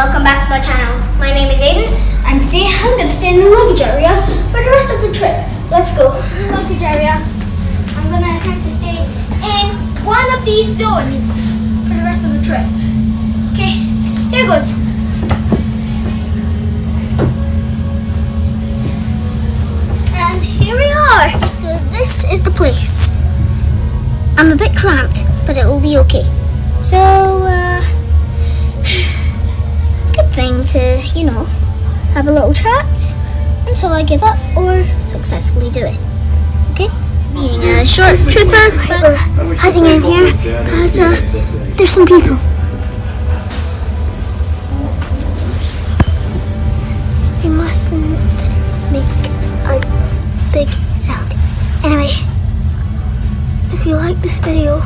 welcome back to my channel. My name is Aiden and today I'm going to stay in the luggage area for the rest of the trip. Let's go. This is the luggage area. I'm going to attempt to stay in one of these zones for the rest of the trip. Okay, here goes. And here we are. So this is the place. I'm a bit cramped, but it will be okay. So, good thing to, have a little chat until I give up or successfully do it. Okay? Being a short trooper, we're hiding in here because there's some people. We mustn't make a big sound. Anyway, if you like this video,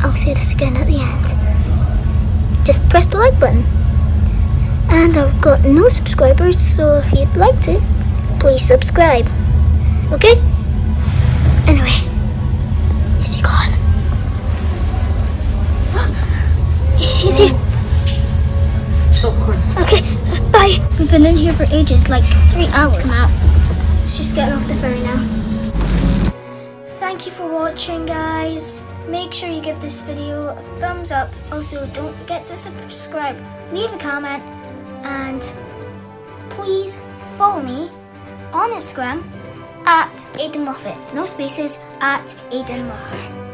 I'll say this again at the end. Just press the like button. And I've got no subscribers, so if you'd like to, please subscribe. Okay? Anyway, is he gone? He's here. Stop recording. Okay, bye. We've been in here for ages, like 3 hours. Come out. It's just getting off the ferry now. Thank you for watching, guys. Make sure you give this video a thumbs up. Also, don't forget to subscribe, leave a comment, and please follow me on Instagram at Aiden Moffat. No spaces, at Aiden Moffat.